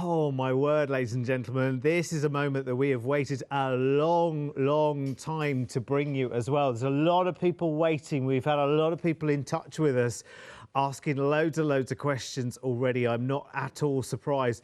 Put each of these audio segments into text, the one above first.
Oh, my word, ladies and gentlemen, this is a moment that we have waited a long time to bring you as well. There's a lot of people waiting. We've had a lot of people in touch with us asking loads of questions already. I'm not at all surprised.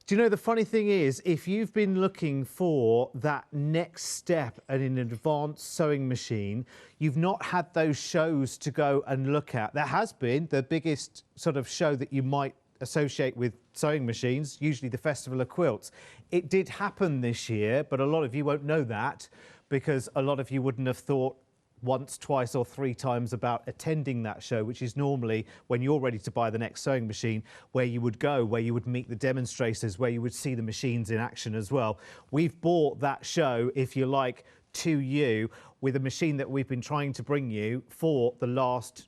Do you know, the funny thing is, if you've been looking for that next step in an advanced sewing machine, you've not had those shows to go and look at. There has been the biggest sort of show that you might associate with sewing machines, usually the Festival of Quilts. It did happen this year, but a lot of you won't know that because a lot of you wouldn't have thought once, twice or three times about attending that show, which is normally when you're ready to buy the next sewing machine, where you would go, where you would meet the demonstrators, where you would see the machines in action as well. We've brought that show, if you like, to you with a machine that we've been trying to bring you for the last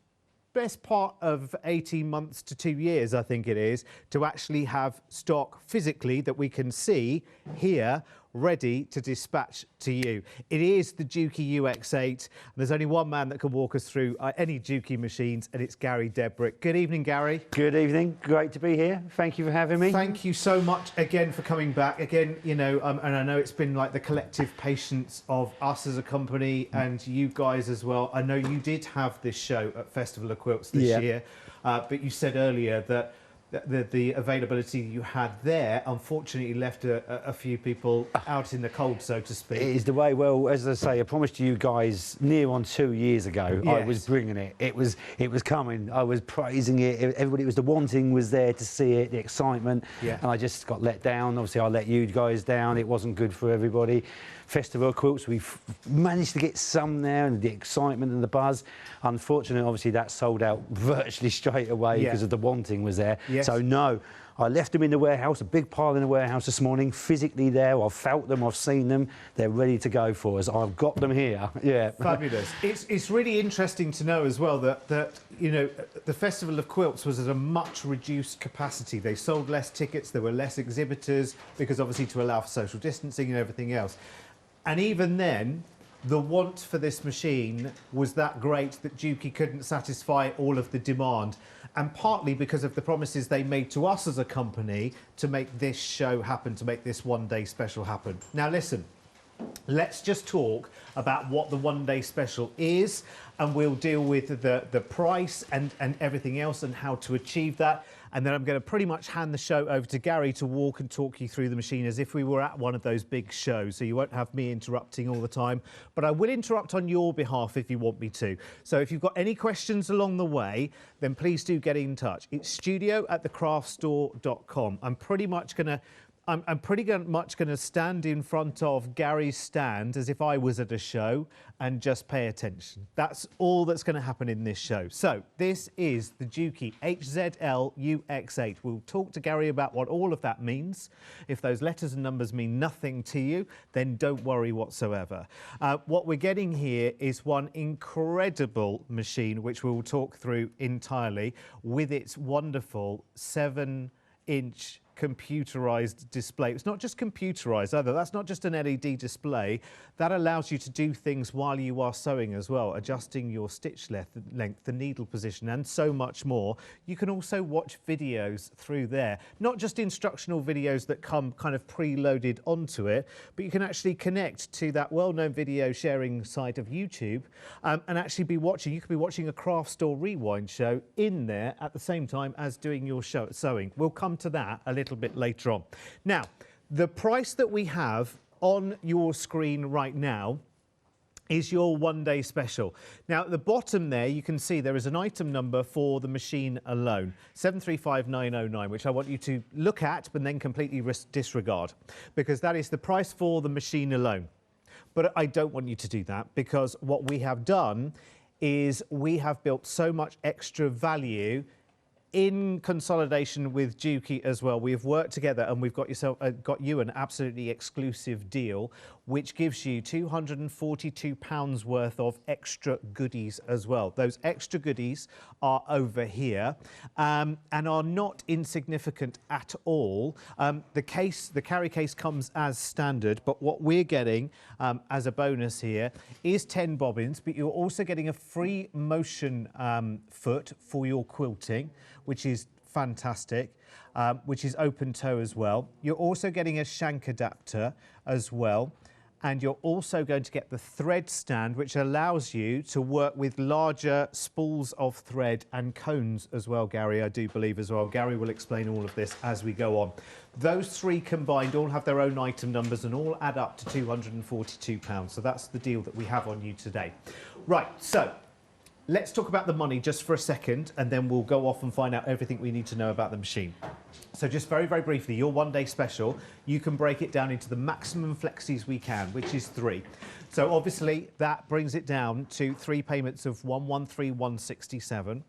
best part of 18 months to 2 years, I think it is, to actually have stock physically that we can see here, ready to dispatch to you. It is the Juki UX8. And there's only one man that can walk us through any Juki machines, and it's Gary Debrick. Good evening, Gary. Good evening. Great to be here. Thank you for having me. Thank you so much again for coming back. Again, you know, and I know it's been like the collective patience of us as a company and you guys as well. I know you did have this show at Festival of Quilts this year, but you said earlier that the availability you had there unfortunately left a few people out in the cold, so to speak. It is the way, well, as I say, I promised you guys near on 2 years ago, yes. I was bringing it. It was coming. I was praising it. Everybody, it was the wanting was there to see it, the excitement, and I just got let down. Obviously, I let you guys down. It wasn't good for everybody. Festival of Quilts, we've managed to get some there, and the excitement and the buzz. Unfortunately, obviously, that sold out virtually straight away because of the wanting was there. Yes. So no, I left them in the warehouse, a big pile in the warehouse this morning, physically there. I've felt them, I've seen them. They're ready to go for us. I've got them here. Yeah. Fabulous. It's really interesting to know as well that you know, the Festival of Quilts was at a much reduced capacity. They sold less tickets, there were less exhibitors because obviously to allow for social distancing and everything else. And even then, the want for this machine was that great that Juki couldn't satisfy all of the demand. And partly because of the promises they made to us as a company to make this show happen, to make this one-day special happen. Now listen, let's just talk about what the one-day special is, and we'll deal with the price and everything else and how to achieve that. And then I'm going to pretty much hand the show over to Gary to walk and talk you through the machine as if we were at one of those big shows. So you won't have me interrupting all the time, but I will interrupt on your behalf if you want me to. So if you've got any questions along the way, then please do get in touch. It's studio@thecraftstore.com. I'm pretty much going to stand in front of Gary's stand as if I was at a show and just pay attention. That's all that's going to happen in this show. So this is the Juki HZL UX8. We'll talk to Gary about what all of that means. If those letters and numbers mean nothing to you, then don't worry whatsoever. What we're getting here is one incredible machine, which we'll talk through entirely, with its wonderful 7-inch computerized display. It's not just computerized either. That's not just an LED display. That allows you to do things while you are sewing as well, adjusting your stitch length, the needle position, and so much more. You can also watch videos through there, not just instructional videos that come kind of preloaded onto it, but you can actually connect to that well-known video sharing site of YouTube and actually be watching. You could be watching a Craft Store Rewind show in there at the same time as doing your sewing. We'll come to that a little bit later on. Now, the price that we have on your screen right now is your one-day special. Now, at the bottom there, you can see there is an item number for the machine alone, 735909, which I want you to look at but then completely disregard, because that is the price for the machine alone. But I don't want you to do that, because what we have done is we have built so much extra value in consolidation with Juki as well. We've worked together and we've got you an absolutely exclusive deal, which gives you £242 worth of extra goodies as well. Those extra goodies are over here and are not insignificant at all. The carry case comes as standard, but what we're getting as a bonus here is 10 bobbins, but you're also getting a free motion foot for your quilting, which is fantastic, which is open toe as well. You're also getting a shank adapter as well. And you're also going to get the thread stand, which allows you to work with larger spools of thread and cones as well, Gary, I do believe as well. Gary will explain all of this as we go on. Those three combined all have their own item numbers and all add up to £242. So that's the deal that we have on you today. Right, so let's talk about the money just for a second, and then we'll go off and find out everything we need to know about the machine. So just very, very briefly, your one-day special, you can break it down into the maximum flexies we can, which is 3. So obviously that brings it down to 3 payments of 113,167,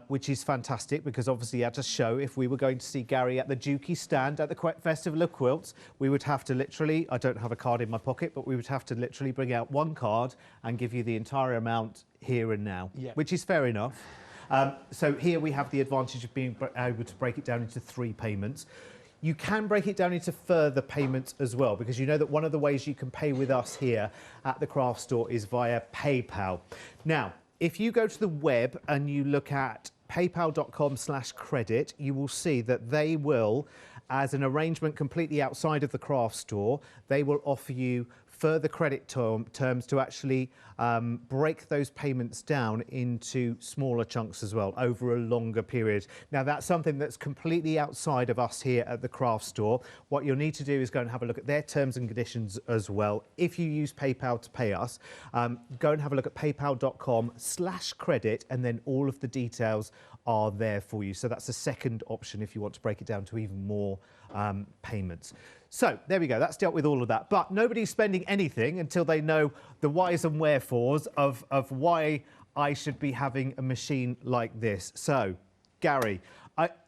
which is fantastic because obviously at a show, if we were going to see Gary at the Juki stand at the Festival of Quilts, we would have to literally, I don't have a card in my pocket, but we would have to literally bring out one card and give you the entire amount here and now, which is fair enough. So here we have the advantage of being able to break it down into 3 payments. You can break it down into further payments as well, because you know that one of the ways you can pay with us here at the craft store is via PayPal. Now, if you go to the web and you look at paypal.com/credit, you will see that they will, as an arrangement completely outside of the craft store, they will offer you further credit terms to actually break those payments down into smaller chunks as well over a longer period. Now that's something that's completely outside of us here at the craft store. What you'll need to do is go and have a look at their terms and conditions as well. If you use PayPal to pay us, go and have a look at paypal.com/credit, and then all of the details are there for you. So that's the second option if you want to break it down to even more payments. So there we go, that's dealt with all of that. But nobody's spending anything until they know the whys and wherefores of why I should be having a machine like this. So, Gary,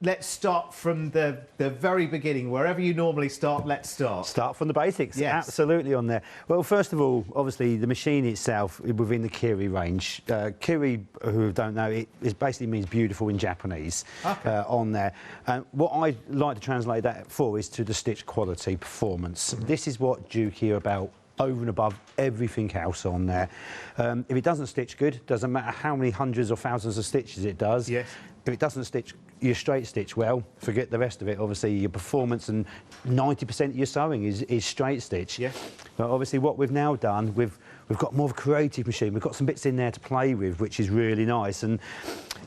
let's start from the very beginning. Wherever you normally start, let's start. Start from the basics, yes. Absolutely on there. Well, first of all, obviously the machine itself within the Kiri range. Kiri, who don't know, it basically means beautiful in Japanese on there. What I like to translate that for is to the stitch quality performance. This is what Juki are about, over and above everything else on there. If it doesn't stitch good, doesn't matter how many hundreds or thousands of stitches it does. Yes. If it doesn't stitch your straight stitch well, forget the rest of it. Obviously, your performance and 90% of your sewing is straight stitch. Yeah. But obviously, what we've now done, we've got more of a creative machine. We've got some bits in there to play with, which is really nice. And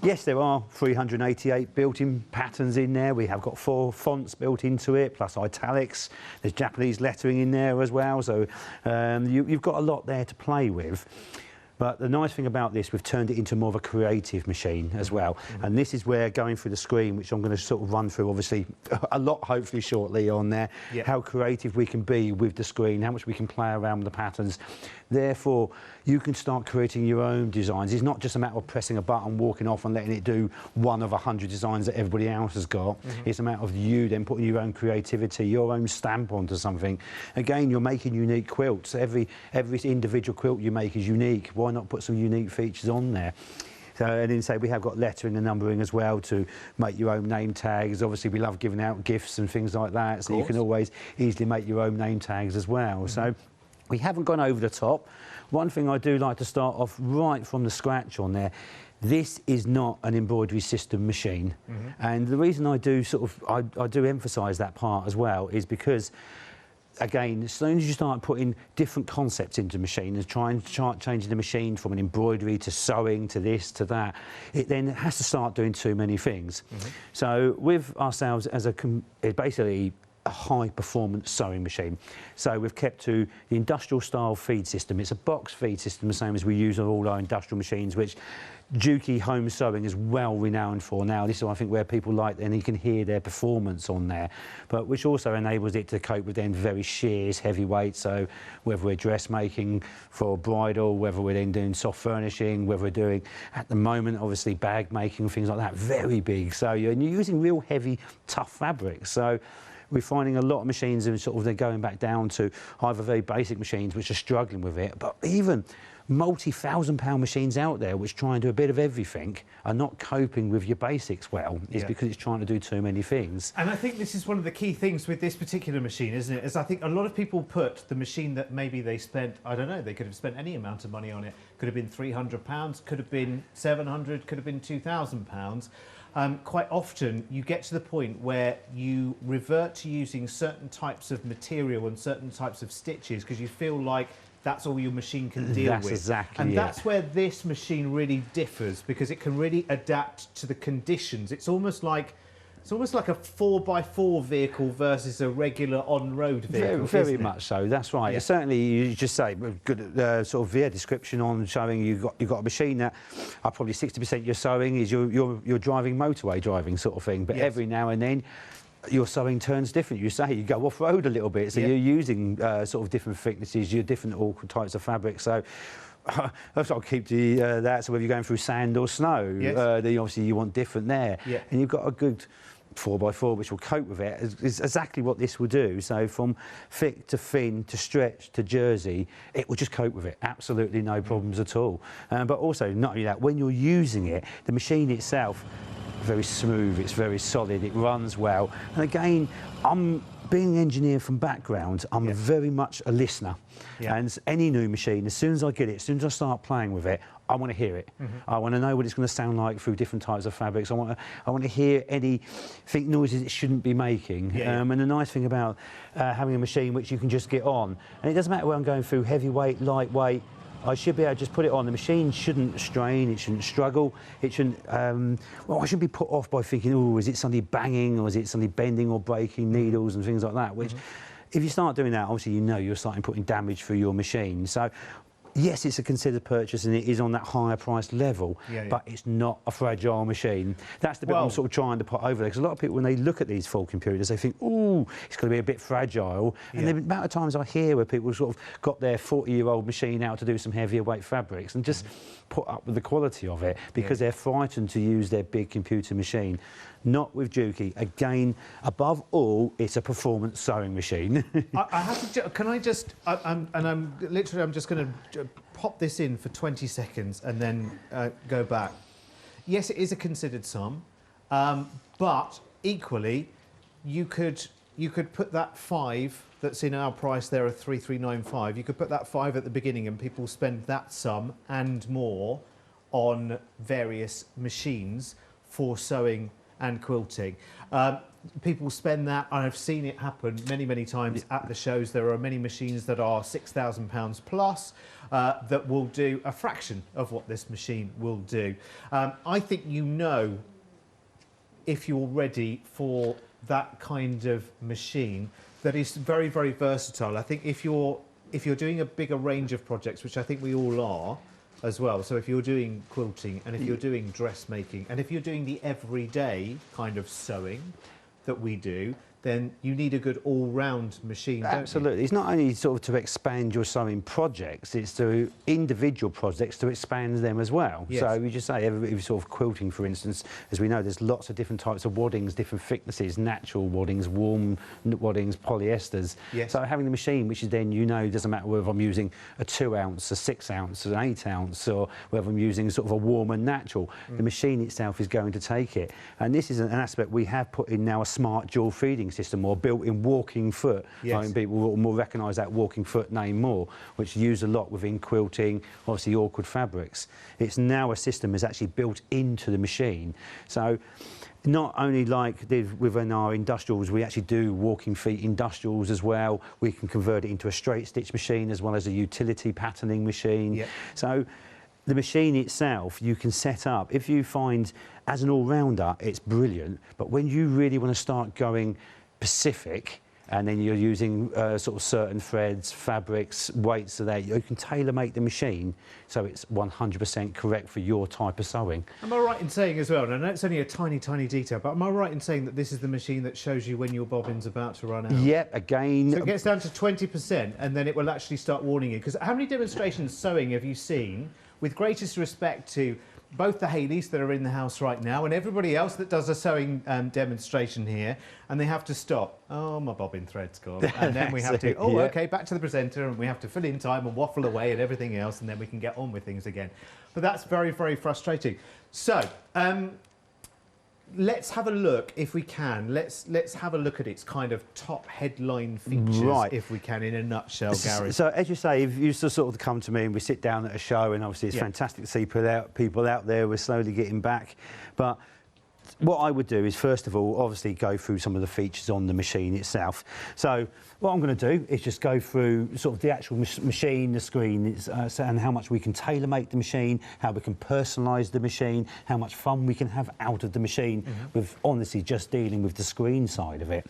yes, there are 388 built-in patterns in there. We have got 4 fonts built into it, plus italics. There's Japanese lettering in there as well. So you've got a lot there to play with. But the nice thing about this, we've turned it into more of a creative machine as well. And this is where, going through the screen, which I'm going to sort of run through, obviously, a lot, hopefully, shortly on there, how creative we can be with the screen, how much we can play around with the patterns. Therefore, you can start creating your own designs. It's not just a matter of pressing a button, walking off and letting it do one of 100 designs that everybody else has got. It's a matter of you then putting your own creativity, your own stamp onto something. Again, you're making unique quilts. Every individual quilt you make is unique. Why not put some unique features on there? So, and then say we have got lettering and numbering as well to make your own name tags. Obviously, we love giving out gifts and things like that, so you can always easily make your own name tags as well. So we haven't gone over the top. One thing I do like to start off right from the scratch on there, this is not an embroidery system machine. And the reason I do I do emphasise that part as well is because, again, as soon as you start putting different concepts into the machine and trying to start changing the machine from an embroidery to sewing to this to that, it then has to start doing too many things. So with ourselves as basically a high performance sewing machine. So we've kept to the industrial style feed system. It's a box feed system, the same as we use on all our industrial machines, which Juki Home Sewing is well renowned for now. This is, I think, where people like, and you can hear their performance on there, but which also enables it to cope with then very shears, heavyweight. So whether we're dressmaking for bridal, whether we're then doing soft furnishing, whether we're doing, at the moment, obviously bag making, things like that, very big. So you're using real heavy, tough fabrics. So we're finding a lot of machines are sort of, they're going back down to either very basic machines which are struggling with it, but even multi-thousand-pound machines out there which try and do a bit of everything are not coping with your basics well. It's because it's trying to do too many things. And I think this is one of the key things with this particular machine, isn't it? Is I think a lot of people put the machine that maybe they spent, I don't know, they could have spent any amount of money on it. Could have been £300, could have been £700, could have been £2,000. quite often you get to the point where you revert to using certain types of material and certain types of stitches because you feel like that's all your machine can deal with. Exactly and it. that's where this machine really differs, because it can really adapt to the conditions. It's almost like a 4x4 vehicle versus a regular on-road vehicle. Very much so. That's right. Yeah. Certainly, you just say good sort of description on showing you've got a machine that probably 60% your sewing is your driving motorway driving sort of thing. But Yes. every now and then, your sewing turns different. You say you go off road a little bit, so Yeah. you're using sort of different thicknesses, your different awkward types of fabric. So. I've got to keep that. So whether you're going through sand or snow, Yes. then obviously you want different there, Yeah. and you've got a good 4x4 which will cope with it is exactly what this will do. So from thick to thin to stretch to jersey, it will just cope with it. Absolutely no problems at all. But also, not only that, when you're using it, the machine itself, very smooth, it's very solid, it runs well. And again, being an engineer from background, I'm very much a listener. Yeah. And any new machine, as soon as I get it, as soon as I start playing with it, I want to hear it. I want to know what it's going to sound like through different types of fabrics. I want to hear anything noises it shouldn't be making. Yeah. And the nice thing about having a machine which you can just get on, and it doesn't matter where I'm going through, heavyweight, lightweight, I should be able to just put it on. The machine shouldn't strain, it shouldn't struggle, it shouldn't, I shouldn't be put off by thinking, oh, is it something banging or is it something bending or breaking needles and things like that, which if you start doing that, obviously you know you're starting putting damage through your machine. So yes, it's a considered purchase and it is on that higher price level, but it's not a fragile machine. That's the bit I'm sort of trying to put over there, because a lot of people, when they look at these full computers, they think, oh, it's going to be a bit fragile. And the amount of times I hear where people sort of got their 40-year-old machine out to do some heavier weight fabrics and just put up with the quality of it because they're frightened to use their big computer machine. Not with Juki. Again, above all, it's a performance sewing machine. I have to. Can I just? I'm just going to pop this in for 20 seconds and then go back. Yes, it is a considered sum, but equally, you could put that 5 that's in our price there of 3395. You could put that 5 at the beginning, and people spend that sum and more on various machines for sewing and quilting. People spend that, and I've seen it happen many, many times at the shows. There are many machines that are £6,000 plus that will do a fraction of what this machine will do. I think you know if you're ready for that kind of machine that is very, very versatile. I think if you're doing a bigger range of projects, which I think we all are, as well. So if you're doing quilting and if you're doing dressmaking and if you're doing the everyday kind of sewing that we do, then you need a good all-round machine, Absolutely. don't you? It's not only sort of to expand your sewing projects, it's to individual projects to expand them as well. Yes. So we just say, every sort of quilting, for instance, as we know, there's lots of different types of waddings, different thicknesses, natural waddings, warm waddings, polyesters. Yes. So having the machine, which is then, doesn't matter whether I'm using a 2 ounce, a 6 ounce, an 8 ounce, or whether I'm using sort of a warm and natural, the machine itself is going to take it. And this is an aspect we have put in now, a smart dual feeding system or built-in walking foot. Yes. I mean, people will more recognise that walking foot name more, which is used a lot within quilting, obviously awkward fabrics. It's now a system that's actually built into the machine. So not only like within our industrials, we actually do walking feet industrials as well. We can convert it into a straight stitch machine as well as a utility patterning machine. Yep. So the machine itself, you can set up. If you find, as an all-rounder, it's brilliant, but when you really want to start going specific, and then you're using sort of certain threads, fabrics, weights, so that you can tailor-make the machine so it's 100% correct for your type of sewing. Am I right in saying as well, and I know it's only a tiny, tiny detail, but am I right in saying that this is the machine that shows you when your bobbin's about to run out? Yep, again. So it gets down to 20%, and then it will actually start warning you. Because how many demonstrations sewing have you seen, with greatest respect to both the Haleys that are in the house right now and everybody else that does a sewing demonstration here, and they have to stop. Oh, my bobbin thread's gone. And then we have to, OK, back to the presenter, and we have to fill in time and waffle away and everything else, and then we can get on with things again. But that's very, very frustrating. So, let's have a look, if we can. Let's have a look at its kind of top headline features, if we can, in a nutshell, Gary. So, as you say, if you sort of come to me and we sit down at a show, and obviously it's fantastic to see people out there. We're slowly getting back, but what I would do is, first of all, obviously go through some of the features on the machine itself. So what I'm going to do is just go through sort of the actual machine, the screen, and how much we can tailor-make the machine, how we can personalise the machine, how much fun we can have out of the machine with, honestly, just dealing with the screen side of it.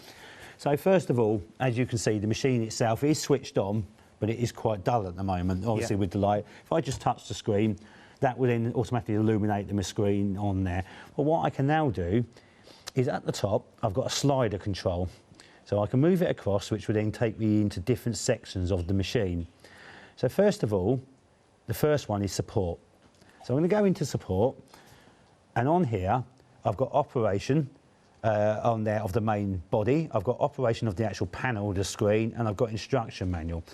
So first of all, as you can see, the machine itself is switched on, but it is quite dull at the moment, obviously with the light. If I just touch the screen, that will then automatically illuminate the screen on there. Well, what I can now do is at the top, I've got a slider control. So I can move it across, which will then take me into different sections of the machine. So first of all, the first one is support. So I'm going to go into support, and on here, I've got operation on there of the main body. I've got operation of the actual panel, the screen, and I've got instruction manual.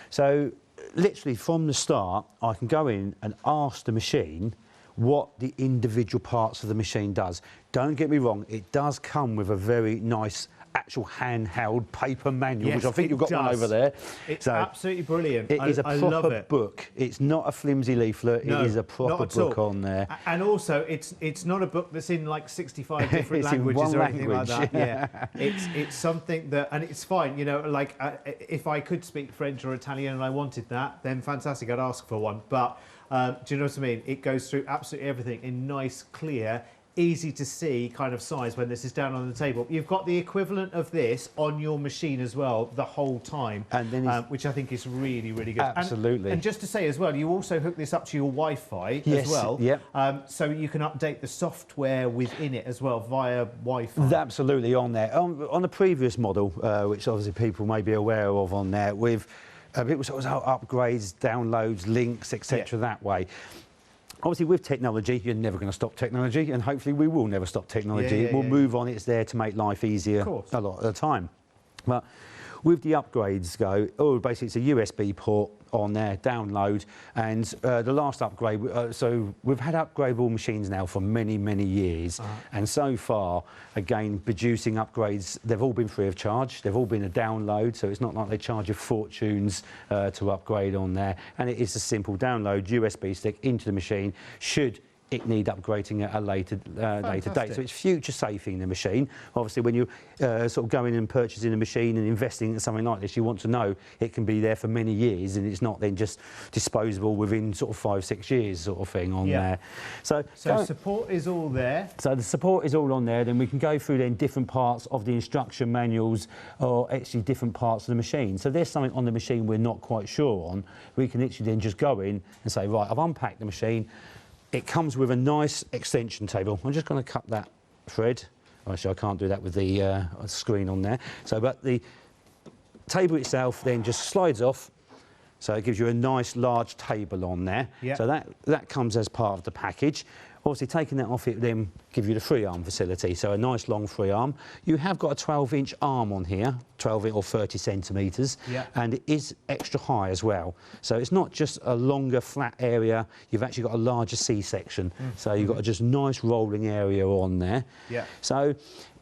So literally from the start, I can go in and ask the machine what the individual parts of the machine does. Don't get me wrong, it does come with a very nice actual handheld paper manual, yes, which I think you've got one over there. It's absolutely brilliant. It is a proper it. book. It's not a flimsy leaflet. No, it is a proper book on there. And also, it's not a book that's in like 65 different languages or anything like that. Yeah, it's something that, and it's fine. You know, like if I could speak French or Italian and I wanted that, then fantastic. I'd ask for one. But do you know what I mean? It goes through absolutely everything in nice, clear, easy to see kind of size when this is down on the table. You've got the equivalent of this on your machine as well the whole time, and then which I think is really, really good. Absolutely. And just to say as well, you also hook this up to your Wi-Fi yes, as well. Yep. So you can update the software within it as well via Wi-Fi. Absolutely on there. On the previous model, which obviously people may be aware of on there, with people sort of upgrades, downloads, links, etc. that way. Obviously, with technology, you're never going to stop technology, and hopefully we will never stop technology. We'll move on. It's there to make life easier a lot of the time. But with the upgrades basically it's a USB port on there, download, and the last upgrade, so we've had upgradable machines now for many, many years, and so far, again, producing upgrades, they've all been free of charge, they've all been a download, so it's not like they charge you fortunes to upgrade on there, and it is a simple download, USB stick into the machine, should it need upgrading at a later date. So it's future safing the machine. Obviously, when you sort of go in and purchasing a machine and investing in something like this, you want to know it can be there for many years and it's not then just disposable within sort of 5-6 years sort of thing on there. So support is all there. So the support is all on there. Then we can go through then different parts of the instruction manuals or actually different parts of the machine. So there's something on the machine we're not quite sure on. We can literally then just go in and say, right, I've unpacked the machine. It comes with a nice extension table. I'm just going to cut that thread. Actually, I can't do that with the screen on there. So, but the table itself then just slides off. So it gives you a nice large table on there. Yep. So that comes as part of the package. Obviously, taking that off, it then gives you the free arm facility. So a nice long free arm. You have got a 12-inch arm on here, 12 or 30 centimetres, and it is extra high as well. So it's not just a longer flat area. You've actually got a larger C-section. So you've got a just nice rolling area on there. So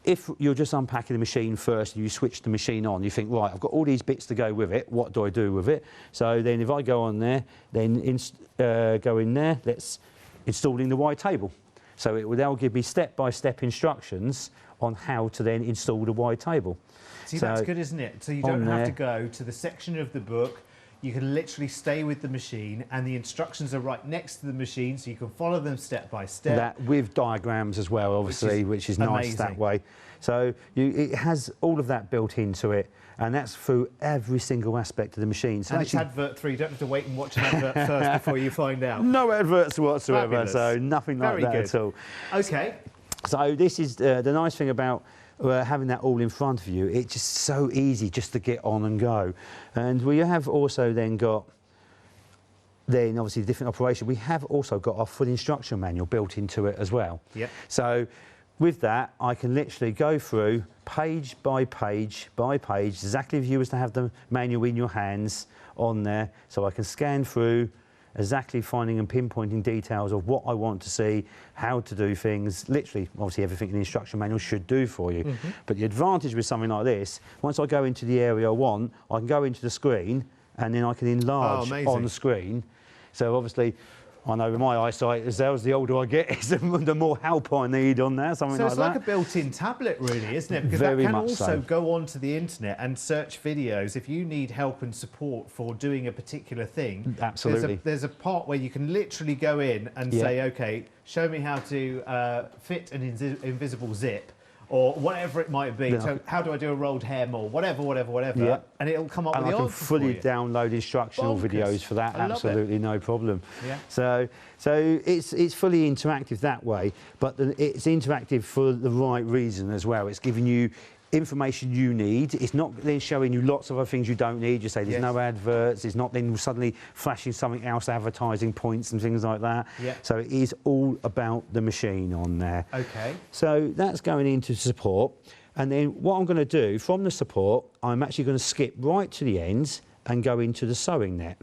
if you're just unpacking the machine first and you switch the machine on, you think, right, I've got all these bits to go with it. What do I do with it? So then if I go on there, then go in there, let's installing the white table. So it will now give me step-by-step instructions on how to then install the white table. See, that's good, isn't it? So you don't have to go to the section of the book. You can literally stay with the machine and the instructions are right next to the machine so you can follow them step by step. That with diagrams as well, obviously, which is nice that way. So it has all of that built into it, and that's through every single aspect of the machine. So and it's advert-free. You don't have to wait and watch an advert first before you find out. No adverts whatsoever, Fabulous. So nothing like that at all. OK. So this is the nice thing about having that all in front of you. It's just so easy just to get on and go. And we have also then got obviously the different operation. We have also got our full instruction manual built into it as well. So with that, I can literally go through page by page by page, exactly if you was to have the manual in your hands on there. So I can scan through, exactly finding and pinpointing details of what I want to see, how to do things, literally, obviously everything in the instruction manual should do for you. But the advantage with something like this, once I go into the area I want, I can go into the screen and then I can enlarge on the screen. So obviously, I know with my eyesight, as the older I get, the more help I need on there, something so like it's that. like a built-in tablet, really, isn't it? Because Very that can much also so. go onto the internet and search videos. If you need help and support for doing a particular thing, Absolutely. there's a part where you can literally go in and say, okay, show me how to fit an invisible zip, or whatever it might be. So how do I do a rolled hem, or whatever, Yeah. and it'll come up And with I the can answer fully for you. download instructional Bonkers. videos for that, I love it. absolutely no problem. Yeah. So it's fully interactive that way, but it's interactive for the right reason as well. It's giving you information you need. It's not then showing you lots of other things you don't need. You say there's no adverts. It's not then suddenly flashing something else, advertising points and things like that. Yeah. So it is all about the machine on there. Okay. So that's going into support. And then what I'm going to do from the support, I'm actually going to skip right to the end and go into the sewing net.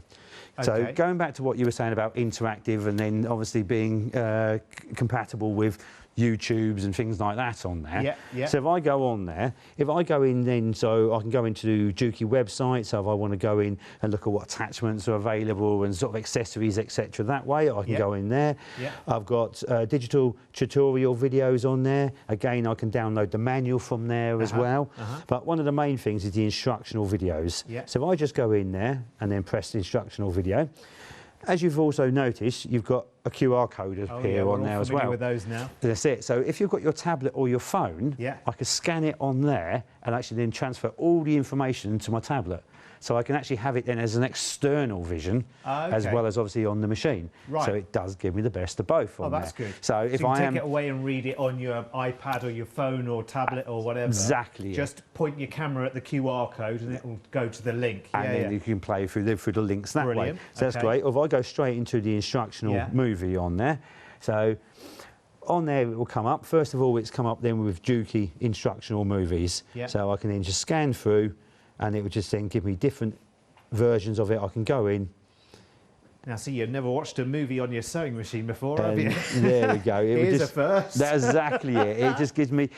So Okay. going back to what you were saying about interactive and then obviously being compatible with YouTubes and things like that on there. Yeah, yeah. So if I go on there, if I go in then, so I can go into Juki website, so if I want to go in and look at what attachments are available and sort of accessories, etc. that way, I can go in there. Yeah. I've got digital tutorial videos on there. Again, I can download the manual from there as well. But one of the main things is the instructional videos. Yeah. So if I just go in there and then press the instructional video, as you've also noticed, you've got a QR code appear on there as well. With those now. That's it. So if you've got your tablet or your phone, Yeah. I can scan it on there and actually then transfer all the information to my tablet. So I can actually have it then as an external vision, as well as obviously on the machine. Right. So it does give me the best of both on that's there. good. So if you can I take it away and read it on your iPad or your phone or tablet or whatever. Exactly, yeah. Just point your camera at the QR code and it will go to the link. and then you can play through the links that Brilliant. way. So that's great. Or if I go straight into the instructional movie on there, so on there it will come up. First of all, it's come up then with Juki instructional movies. Yeah. So I can then just scan through, and it would just then give me different versions of it. I can go in. Now, see, you've never watched a movie on your sewing machine before, have you? There we go. Here's a first. That's exactly it. It just gives me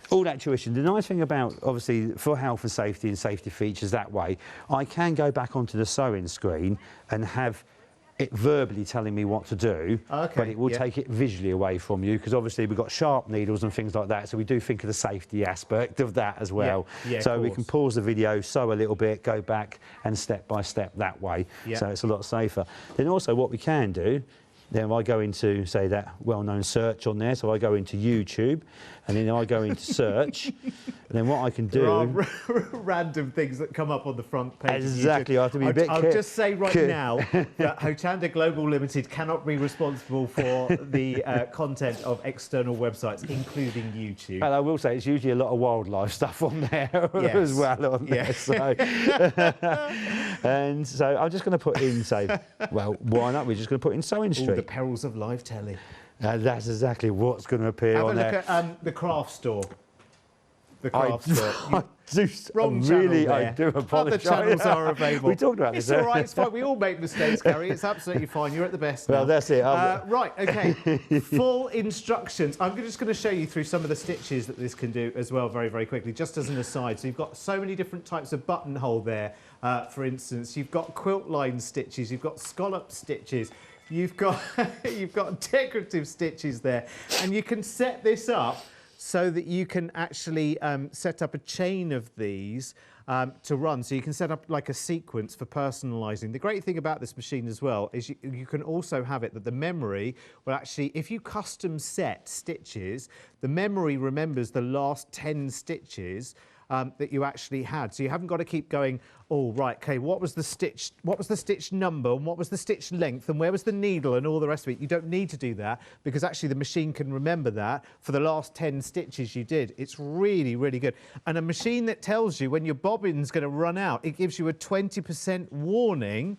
all that tuition. The nice thing about, obviously, for health and safety features that way, I can go back onto the sewing screen and have it verbally telling me what to do, but it will take it visually away from you, because obviously we've got sharp needles and things like that, so we do think of the safety aspect of that as well. So we can pause the video, sew a little bit, go back and step by step that way, so it's a lot safer. Then also what we can do, then if I go into, say, that well-known search on there, so I go into YouTube, and then I go into search, and then what I can do... There are random things that come up on the front page. Exactly, I have to be a bit careful. I'll just say right now that Hochanda Global Limited cannot be responsible for the content of external websites, including YouTube. And I will say, it's usually a lot of wildlife stuff on there as well. On there, so. And so I'm just going to put in, say, well, why not? We're just going to put in Sewing Street. All the perils of live telly. That's exactly what's going to appear on there. Have a look at the craft store. The craft store. Wrong channel I do apologise. Other channels are available. We talked about this. It's all right. It's fine. We all make mistakes, Gary. It's absolutely fine. You're at the best now. Well, that's it. Right. Okay. Full instructions. I'm just going to show you through some of the stitches that this can do as well, very, very quickly, just as an aside. So you've got so many different types of buttonhole there. For instance, you've got quilt line stitches. You've got scallop stitches. You've got decorative stitches there, and you can set this up so that you can actually set up a chain of these to run. So you can set up like a sequence for personalising. The great thing about this machine as well is you can also have it that the memory will actually, if you custom set stitches, the memory remembers the last 10 stitches that you actually had. So you haven't got to keep going, oh, right, okay, what was the stitch number, and what was the stitch length, and where was the needle, and all the rest of it. You don't need to do that, because actually the machine can remember that for the last 10 stitches you did. It's really, really good. And a machine that tells you when your bobbin's going to run out, it gives you a 20% warning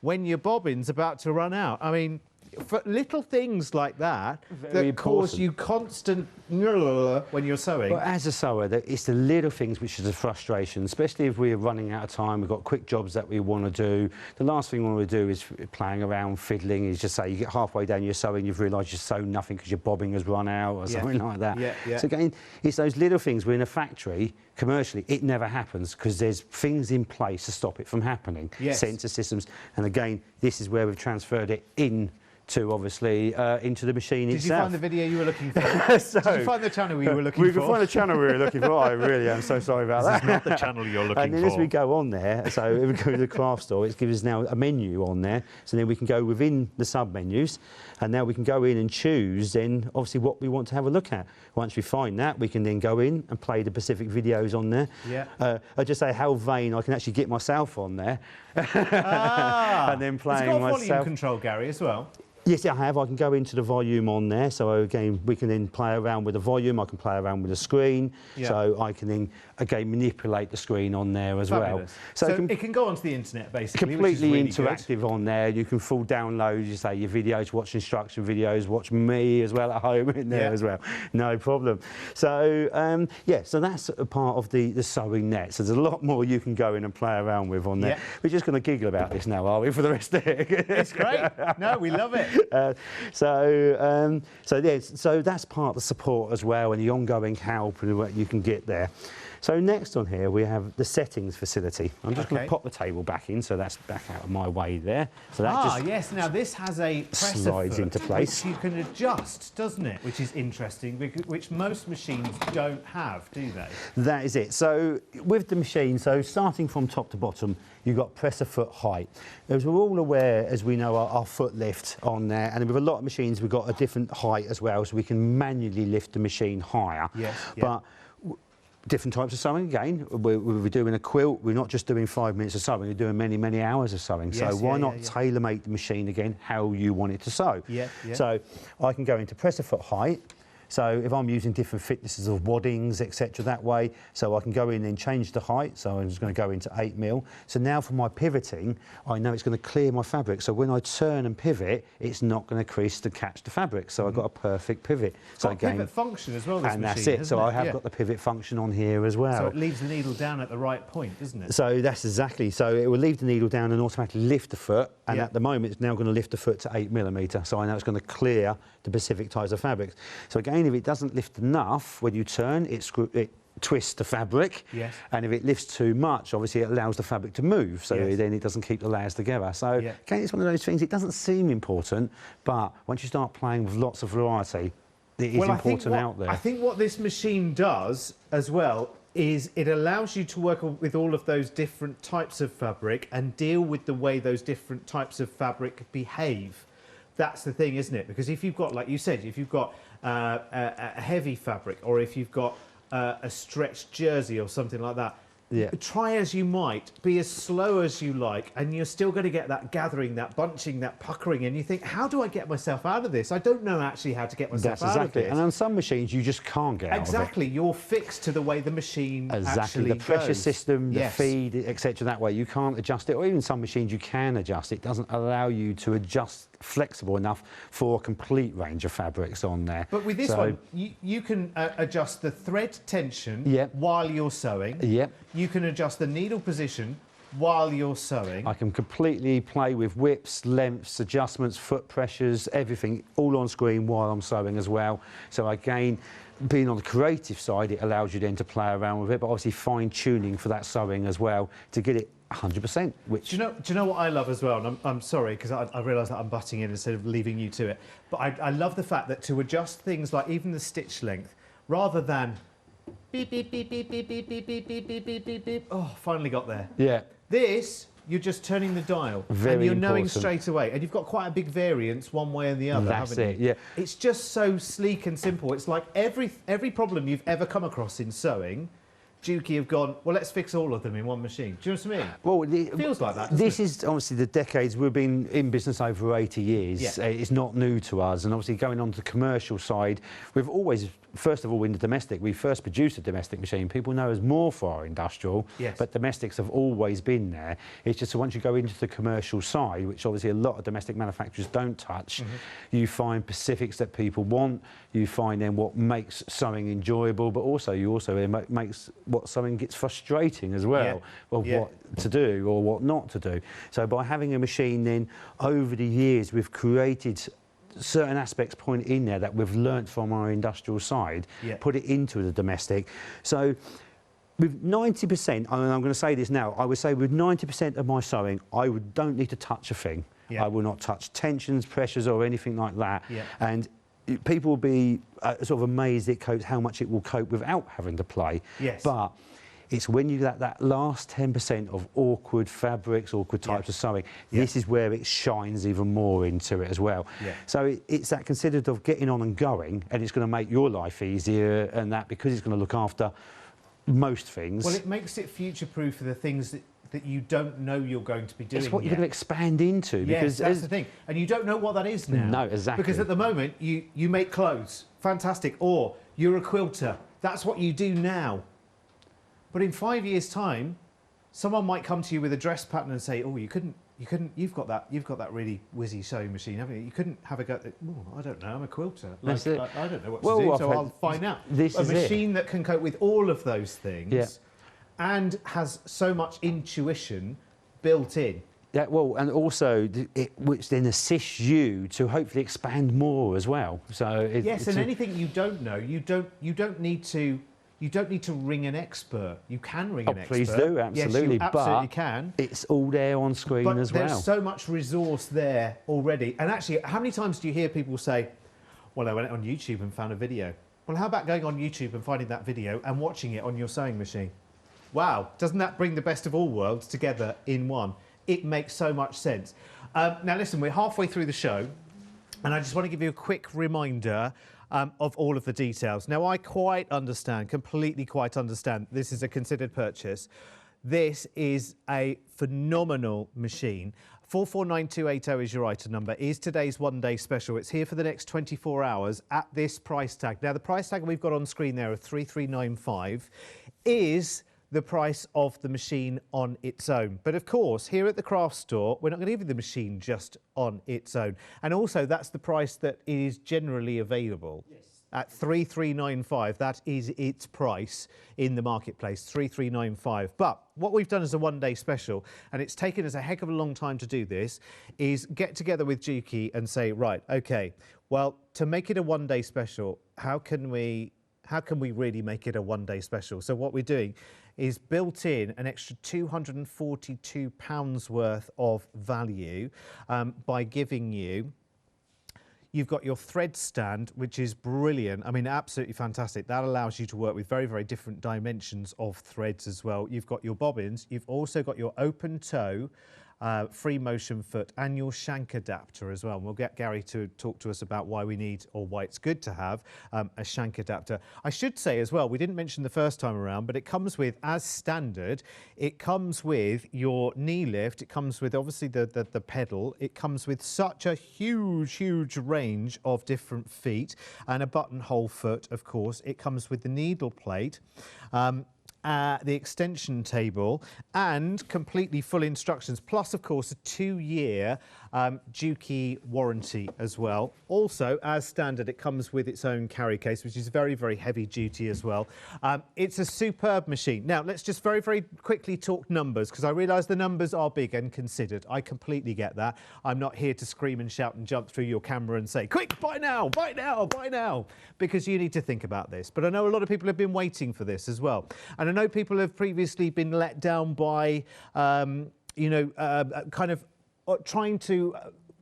when your bobbin's about to run out. I mean, for little things like that that cause you constant when you're sewing. Well, as a sewer, it's the little things which is a frustration, especially if we're running out of time, we've got quick jobs that we want to do. The last thing we want to do is playing around, fiddling, is just say you get halfway down your sewing, you've realised you've sewn nothing because your bobbing has run out or something like that. So again, it's those little things. We're in a factory, commercially, it never happens because there's things in place to stop it from happening. Sensor systems, and again, this is where we've transferred it in to obviously into the machine Did itself. you find the video you were looking for? So, did you find the channel you were looking for? We could find the channel we were looking for. I really am so sorry about that. This is not the channel you're looking for. And then as we go on there, so if we go to the craft store, it gives us now a menu on there. So then we can go within the sub-menus, and now we can go in and choose then obviously what we want to have a look at. Once we find that, we can then go in and play the specific videos on there. Yeah. I just say how vain I can actually get myself on there. And then playing it's got myself. volume control, Gary, as well. Yes, I have. I can go into the volume on there. So again, we can then play around with the volume. I can play around with the screen. Yeah. So I can then, again, manipulate the screen on there as Fabulous. well. So it can go onto the internet, basically, completely which is really interactive on there. You can full download, you say, your videos, watch instruction videos, watch me as well at home in there as well. No problem. So, yeah, so that's a part of the sewing net. So there's a lot more you can go in and play around with on there. Yeah. We're just going to giggle about this now, are we, for the rest of it? It's great. No, we love it. So that's part of the support as well, and the ongoing help and what you can get there. So next on here we have the settings facility. I'm just going to pop the table back in, so that's back out of my way there. So that just yes. Now this has a presser slides foot, into place. which you can adjust, doesn't it? Which is interesting, which most machines don't have, do they? That is it. So with the machine, so starting from top to bottom, you've got presser foot height. As we're all aware, as we know, our foot lift on there, and with a lot of machines, we've got a different height as well, so we can manually lift the machine higher. Yes. But different types of sewing again. We're doing a quilt. We're not just doing 5 minutes of sewing. We're doing many, many hours of sewing. Yes, so why not tailor make the machine again how you want it to sew? So I can go into presser foot height. So if I'm using different thicknesses of waddings, etc., that way, so I can go in and change the height. So I'm just going to go into 8mm. So now for my pivoting, I know it's going to clear my fabric. So when I turn and pivot, it's not going to crease to catch the fabric. So I've got a perfect pivot. So again, pivot function as well. This and machine, that's it. So I have got the pivot function on here as well. So it leaves the needle down at the right point, doesn't it? So that's exactly. So it will leave the needle down and automatically lift the foot. And at the moment, it's now going to lift the foot to 8mm. So I know it's going to clear the specific types of fabrics. So again, if it doesn't lift enough when you turn, it twists the fabric. Yes. And if it lifts too much, obviously it allows the fabric to move. So then it doesn't keep the layers together. So again, it's one of those things, it doesn't seem important, but once you start playing with lots of variety, it is important out there. I think what this machine does as well is it allows you to work with all of those different types of fabric and deal with the way those different types of fabric behave. That's the thing, isn't it? Because if you've got, like you said, if you've got a heavy fabric, or if you've got a stretched jersey or something like that, try as you might, be as slow as you like, and you're still going to get that gathering, that bunching, that puckering, and you think, how do I get myself out of this? I don't know actually how to get myself out of this. And on some machines, you just can't get out of it. You're fixed to the way the machine actually the pressure goes. system, the feed, etc. That way, you can't adjust it, or even some machines you can adjust. It doesn't allow you to adjust flexible enough for a complete range of fabrics on there. But with this one, you can adjust the thread tension while you're sewing. You can adjust the needle position while you're sewing. I can completely play with whips, lengths, adjustments, foot pressures, everything, all on screen while I'm sewing as well. So again, being on the creative side, it allows you then to play around with it, but obviously fine-tuning for that sewing as well to get it 100%. Which do you know what I love as well? And I'm sorry because I realise that I'm butting in instead of leaving you to it. But I love the fact that to adjust things like even the stitch length, rather than beep beep beep beep beep beep beep beep beep beep beep beep beep. Oh, finally got there. Yeah. This, you're just turning the dial, and you're knowing straight away, and you've got quite a big variance one way and the other. That's haven't it. you? Yeah. It's just so sleek and simple. It's like every problem you've ever come across in sewing, Juki have gone, well, let's fix all of them in one machine. Do you know what I mean? Well, it feels like that. This is obviously the decades. We've been in business over 80 years. Yeah. It's not new to us. And obviously going on to the commercial side, we've always, first of all, in the domestic, we first produced a domestic machine. People know us more for our industrial, but domestics have always been there. It's just once you go into the commercial side, which obviously a lot of domestic manufacturers don't touch, you find specifics that people want. You find then what makes sewing enjoyable, but also it makes what sewing gets frustrating as well, of what to do or what not to do. So by having a machine then, over the years, we've created certain aspects point in there that we've learnt from our industrial side, put it into the domestic. So with 90%, and I'm going to say this now, I would say with 90% of my sewing, don't need to touch a thing. I will not touch tensions, pressures, or anything like that. Yeah. And people will be sort of amazed it copes, how much it will cope without having to play. Yes. But it's when you get that last 10% of awkward fabrics, awkward types of sewing, this is where it shines even more into it as well. Yeah. So it's that considered of getting on and going, and it's going to make your life easier, and that because it's going to look after most things. Well, it makes it future-proof for the things that you don't know you're going to be doing. It's what you're going to expand into. Yes, that's the thing. And you don't know what that is now. No, exactly. Because at the moment, you make clothes. Fantastic. Or you're a quilter. That's what you do now. But in 5 years' time, someone might come to you with a dress pattern and say, "Oh, you've got that really whizzy sewing machine, haven't you? You couldn't have a go." Oh, I don't know. I'm a quilter. Like, I don't know what to do, so I'll find out. A machine that can cope with all of those things, and has so much intuition built in. Yeah, well, and also which then assists you to hopefully expand more as well. So yes, and anything you don't know, you don't need to. You don't need to ring an expert. You can ring an expert. Please do, absolutely. Yes, you absolutely can. It's all there on screen as well. There's so much resource there already. And actually, how many times do you hear people say, "Well, I went on YouTube and found a video"? Well, how about going on YouTube and finding that video and watching it on your sewing machine? Wow, doesn't that bring the best of all worlds together in one? It makes so much sense. Now, listen, we're halfway through the show, and I just want to give you a quick reminder of all of the details. Now, I completely quite understand, this is a considered purchase. This is a phenomenal machine. 449280 is your item number, is today's one-day special. It's here for the next 24 hours at this price tag. Now, the price tag we've got on screen there of 3395 is the price of the machine on its own. But of course, here at the craft store, we're not going to give you the machine just on its own. And also, that's the price that is generally available. Yes. At 3395, that is its price in the marketplace, 3395. But what we've done as a one-day special, and it's taken us a heck of a long time to do this, is get together with Juki and say, right, okay, well, to make it a one-day special, how can we really make it a one-day special? So what we're doing is built in an extra £242 worth of value by giving you've got your thread stand, which is brilliant. I mean, absolutely fantastic. That allows you to work with very, very different dimensions of threads as well. You've got your bobbins. You've also got your open toe, free motion foot, and your shank adapter as well. And we'll get Gary to talk to us about why we need, or why it's good to have, a shank adapter. I should say as well, we didn't mention the first time around, but it comes with, as standard, it comes with your knee lift. It comes with obviously the pedal. It comes with such a huge range of different feet, and a buttonhole foot, of course. It comes with the needle plate, the extension table, and completely full instructions, plus of course a 2-year Juki warranty as well. Also, as standard, it comes with its own carry case, which is very, very heavy duty as well. It's a superb machine. Now, let's just very, very quickly talk numbers, because I realise the numbers are big and considered. I completely get that. I'm not here to scream and shout and jump through your camera and say, quick, buy now, buy now, buy now, because you need to think about this. But I know a lot of people have been waiting for this as well. And I know people have previously been let down by, kind of trying to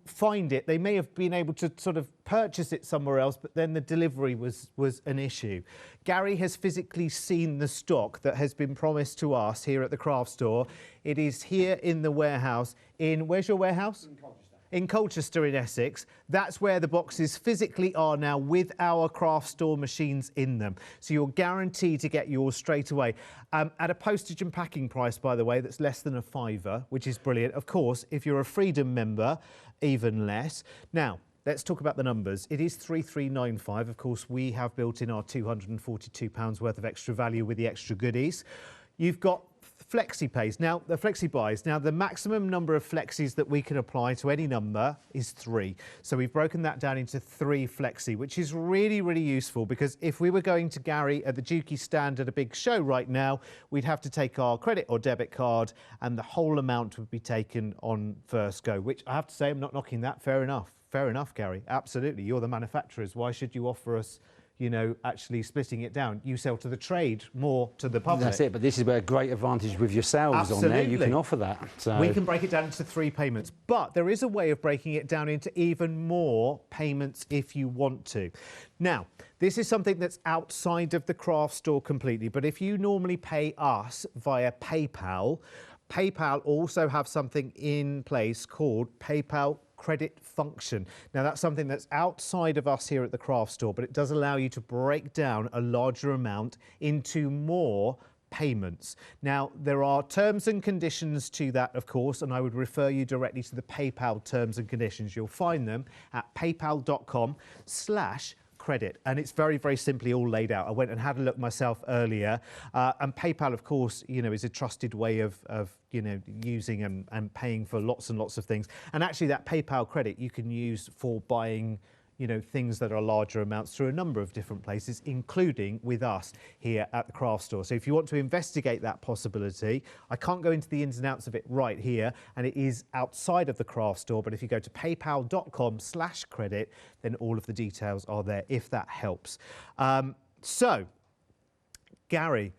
find it. They may have been able to sort of purchase it somewhere else, but then the delivery was an issue. Gary has physically seen the stock that has been promised to us here at the craft store. It is here in the warehouse. Where's your warehouse? In Colchester in Essex. That's where the boxes physically are now, with our craft store machines in them. So you're guaranteed to get yours straight away. At a postage and packing price, by the way, that's less than £5, which is brilliant. Of course, if you're a Freedom member, even less. Now, let's talk about the numbers. It is 3395. Of course, we have built in our £242 worth of extra value with the extra goodies. You've got flexi pays. Now, the flexi buys. Now, the maximum number of flexis that we can apply to any number is 3. So we've broken that down into 3 flexi, which is really, really useful, because if we were going to Gary at the Juki stand at a big show right now, we'd have to take our credit or debit card, and the whole amount would be taken on first go, which I have to say, I'm not knocking that. Fair enough. Fair enough, Gary. Absolutely. You're the manufacturers. Why should you offer us you know, actually splitting it down. You sell to the trade, more to the public. That's it, but this is where a great advantage with yourselves on there. You can offer that. So. We can break it down into 3 payments, but there is a way of breaking it down into even more payments if you want to. Now, this is something that's outside of the craft store completely, but if you normally pay us via PayPal, PayPal also have something in place called PayPal credit function. Now that's something that's outside of us here at the craft store, but it does allow you to break down a larger amount into more payments. Now there are terms and conditions to that, of course, and I would refer you directly to the PayPal terms and conditions. You'll find them at paypal.com/credit, and it's very, very simply all laid out. I went and had a look myself earlier, and PayPal, of course, you know, is a trusted way of you know, using and paying for lots and lots of things. And actually that PayPal credit you can use for buying, you know, things that are larger amounts through a number of different places, including with us here at the craft store. So if you want to investigate that possibility, I can't go into the ins and outs of it right here, and it is outside of the craft store, but if you go to paypal.com/credit, then all of the details are there, if that helps. So, Gary,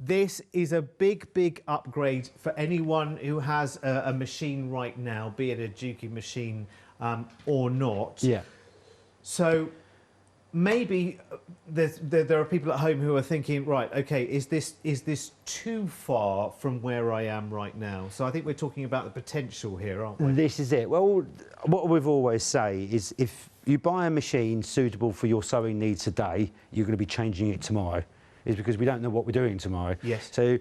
this is a big, big upgrade for anyone who has a machine right now, be it a Juki machine or not. Yeah. So maybe there are people at home who are thinking, right, okay, is this too far from where I am right now? So I think we're talking about the potential here, aren't we? This is it. Well, what we've always say is if you buy a machine suitable for your sewing needs today, you're going to be changing it tomorrow. Is because we don't know what we're doing tomorrow. Yes. So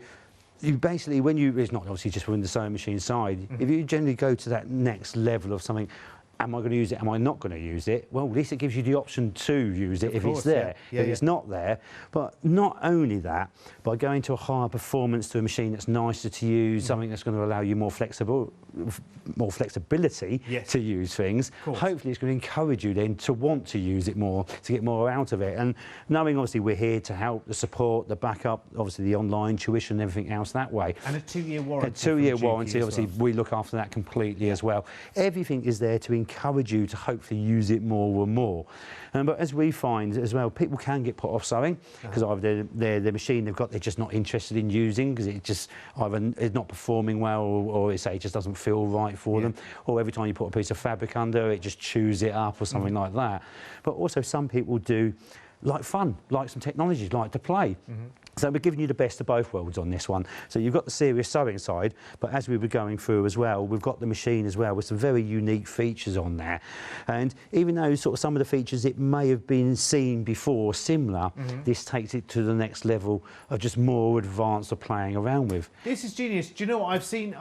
you basically, it's not obviously just within the sewing machine side, if you generally go to that next level of something, am I going to use it, am I not going to use it? Well, at least it gives you the option to use it if it's there. If it's not there. But not only that, by going to a higher performance to a machine that's nicer to use, something that's going to allow you more flexibility to use things, hopefully it's going to encourage you then to want to use it more, to get more out of it. And knowing obviously we're here to help, the support, the backup, obviously the online tuition and everything else that way. And a 2-year warranty. A 2-year warranty, obviously we look after that completely as well. Everything is there to encourage you to hopefully use it more and more. But as we find as well, people can get put off sewing because either the machine they're just not interested in using because it just either is not performing well or it just doesn't feel right for them, or every time you put a piece of fabric under it just chews it up or something like that. But also some people do like fun, like some technology, like to play. So we're giving you the best of both worlds on this one. So you've got the serious sewing side, but as we were going through as well, we've got the machine as well with some very unique features on there. And even though sort of some of the features it may have been seen before similar, this takes it to the next level of just more advanced of playing around with. This is genius. Do you know what I've seen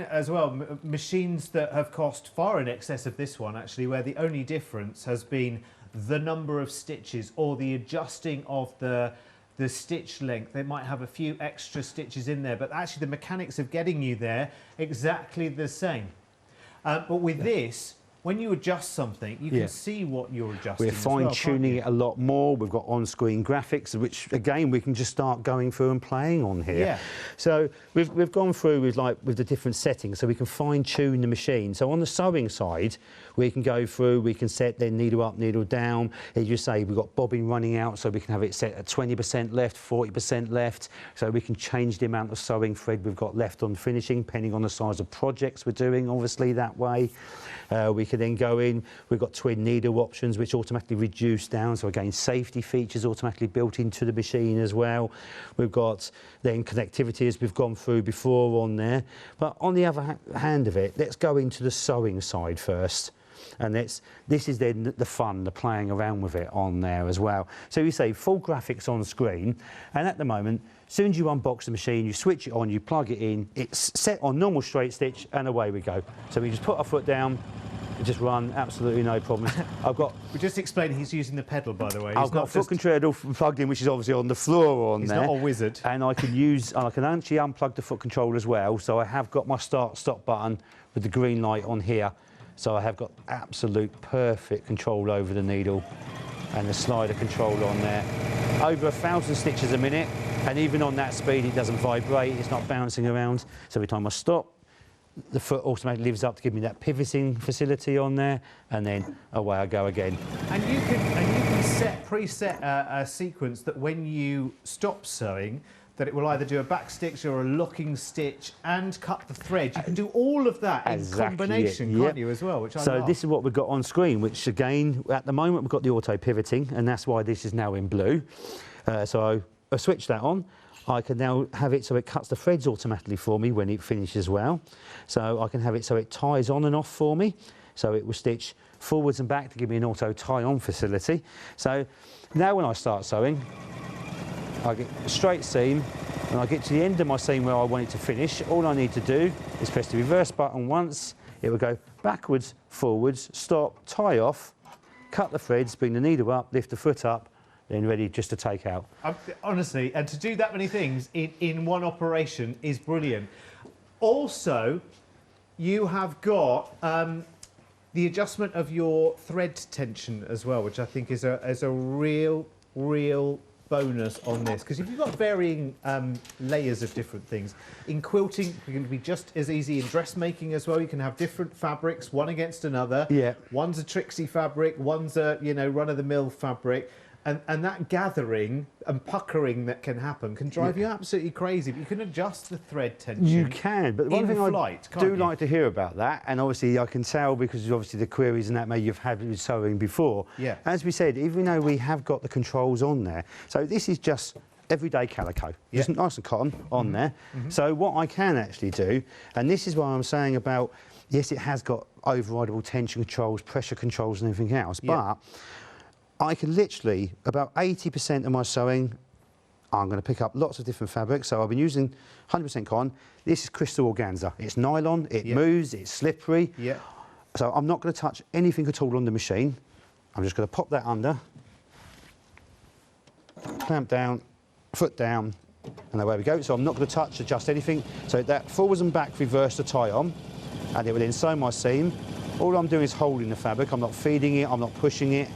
as well? Machines that have cost far in excess of this one, actually, where the only difference has been the number of stitches or the adjusting of the stitch length. They might have a few extra stitches in there, but actually the mechanics of getting you there exactly the same. But with this, when you adjust something, you can see what you're adjusting. We're fine-tuning it a lot more. We've got on-screen graphics, which again we can just start going through and playing on here. So we've gone through with the different settings, so we can fine-tune the machine. So on the sewing side, we can go through, we can set their needle up, needle down. As you say, we've got bobbin running out, so we can have it set at 20% left, 40% left. So we can change the amount of sewing thread we've got left on finishing, depending on the size of projects we're doing, obviously, that way. We can then go in, we've got twin needle options, which automatically reduce down. So again, safety features automatically built into the machine as well. We've got then connectivity, as we've gone through before on there. But on the other hand of it, let's go into the sewing side first. And this is then the fun, the playing around with it on there as well. So you say full graphics on screen, and at the moment, as soon as you unbox the machine, you switch it on, you plug it in, it's set on normal straight stitch, and away we go. So we just put our foot down, and just run, absolutely no problems. We're just explaining he's using the pedal, by the way. I've got a foot control plugged in, which is obviously on the floor on there. He's not a wizard. And I can actually unplug the foot control as well. So I have got my start-stop button with the green light on here. So I have got absolute perfect control over the needle and the slider control on there. Over 1,000 stitches a minute, and even on that speed it doesn't vibrate, it's not bouncing around. So every time I stop, the foot automatically lives up to give me that pivoting facility on there, and then away I go again. And you can preset a sequence that when you stop sewing, that it will either do a back stitch or a locking stitch and cut the thread. You can do all of that in combination, can't you, as well, which I love. So this is what we've got on screen, which again, at the moment, we've got the auto pivoting, and that's why this is now in blue. So I switch that on. I can now have it so it cuts the threads automatically for me when it finishes well. So I can have it so it ties on and off for me. So it will stitch forwards and back to give me an auto tie-on facility. So now when I start sewing, I get a straight seam, and I get to the end of my seam where I want it to finish. All I need to do is press the reverse button once. It will go backwards, forwards, stop, tie off, cut the threads, bring the needle up, lift the foot up, then ready just to take out. Honestly, and to do that many things in one operation is brilliant. Also, you have got the adjustment of your thread tension as well, which I think is a real bonus on this, because if you've got varying layers of different things, in quilting it can be just as easy in dressmaking as well. You can have different fabrics, one against another. Yeah. One's a tricksy fabric, one's a run-of-the-mill fabric. And that gathering and puckering that can happen can drive you absolutely crazy. But you can adjust the thread tension. You can, but one thing I like to hear about that, and obviously I can tell because obviously the queries and that maybe you've had with sewing before. Yeah. As we said, even though we have got the controls on there, so this is just everyday calico, just nice and cotton on there. So what I can actually do, and this is what I'm saying about, yes, it has got overrideable tension controls, pressure controls, and everything else, but I can literally, about 80% of my sewing, I'm going to pick up lots of different fabrics. So I've been using 100% cotton. This is crystal organza. It's nylon, it moves, it's slippery. So I'm not going to touch anything at all on the machine. I'm just going to pop that under, clamp down, foot down, and away we go. So I'm not going to touch, adjust anything. So that forwards and back reverse to tie on, and it will then sew my seam. All I'm doing is holding the fabric. I'm not feeding it, I'm not pushing it.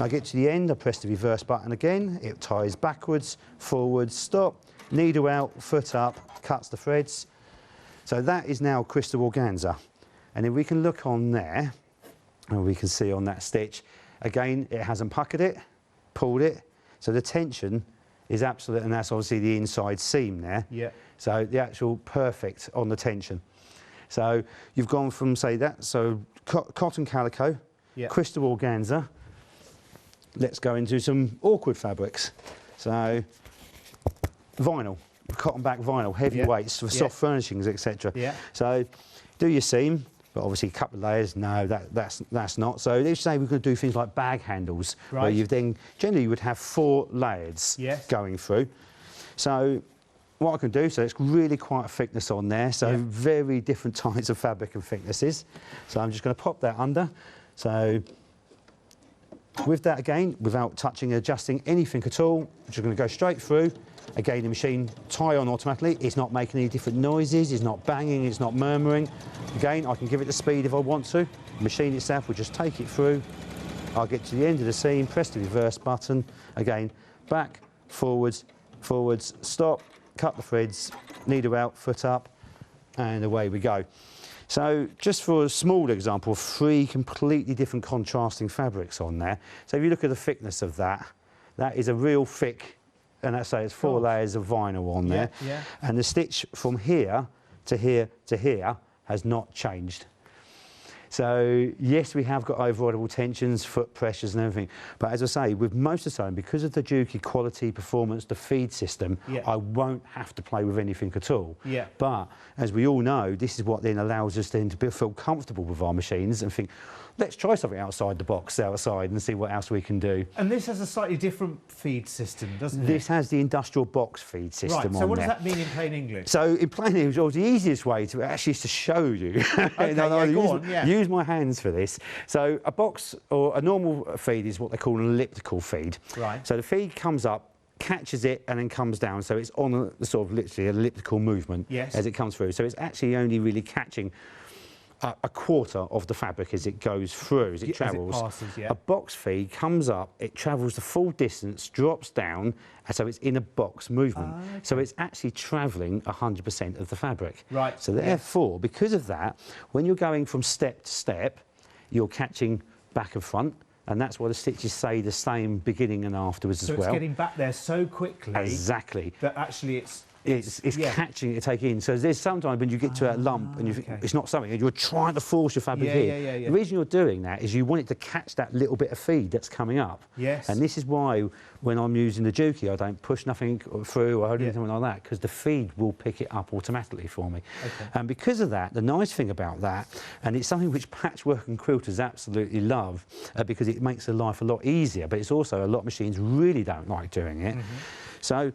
I get to the end, I press the reverse button again, it ties backwards, forwards, stop, needle out, foot up, cuts the threads. So that is now crystal organza. And then we can look on there, and we can see on that stitch, again, it hasn't puckered it, pulled it, so the tension is absolute, and that's obviously the inside seam there. So the actual perfect on the tension. So you've gone from, say that, so cotton calico, crystal organza. Let's go into some awkward fabrics. So vinyl, cotton back vinyl, heavy weights for soft furnishings, etc. So do your seam, but obviously a couple of layers, no, that's not. So let's say we're going to do things like bag handles, where you then generally would have 4 layers going through. So what I can do, so it's really quite a thickness on there, so very different types of fabric and thicknesses. So I'm just going to pop that under. So with that again, without touching, adjusting anything at all, just going to go straight through. Again, the machine tie on automatically. It's not making any different noises, it's not banging, it's not murmuring. Again, I can give it the speed if I want to. The machine itself will just take it through. I'll get to the end of the seam, press the reverse button. Again, back, forwards, forwards, stop, cut the threads, needle out, foot up, and away we go. So just for a small example, 3 completely different contrasting fabrics on there. So if you look at the thickness of that, that is a real thick, and let's say it's 4 layers of vinyl on there. And the stitch from here to here to here has not changed. So yes, we have got overrideable tensions, foot pressures and everything. But as I say, with most of the sewing, because of the Juki quality, performance, the feed system, I won't have to play with anything at all. But as we all know, this is what then allows us then to feel comfortable with our machines and think, let's try something outside the box outside and see what else we can do. And this has a slightly different feed system, doesn't it? This has the industrial box feed system on there. So what does that mean in plain English? So in plain English, the easiest way to actually is to show you. Use my hands for this. So a box or a normal feed is what they call an elliptical feed. So the feed comes up, catches it and then comes down, so it's on a sort of literally elliptical movement as it comes through. So it's actually only really catching a quarter of the fabric as it goes through, as it travels. As it passes, A box feed comes up, it travels the full distance, drops down, and so it's in a box movement. So it's actually travelling 100% of the fabric. So therefore, because of that, when you're going from step to step, you're catching back and front, and that's why the stitches say the same beginning and afterwards as well. So it's getting back there so quickly. Exactly. That actually it's catching it to take in. So there's sometimes when you get to a lump and you think it's not something, and you're trying to force your fabric in. The reason you're doing that is you want it to catch that little bit of feed that's coming up. Yes. And this is why when I'm using the Juki, I don't push nothing through or anything like that, because the feed will pick it up automatically for me. Okay. And because of that, the nice thing about that, and it's something which patchwork and quilters absolutely love, because it makes their life a lot easier, but it's also a lot of machines really don't like doing it. So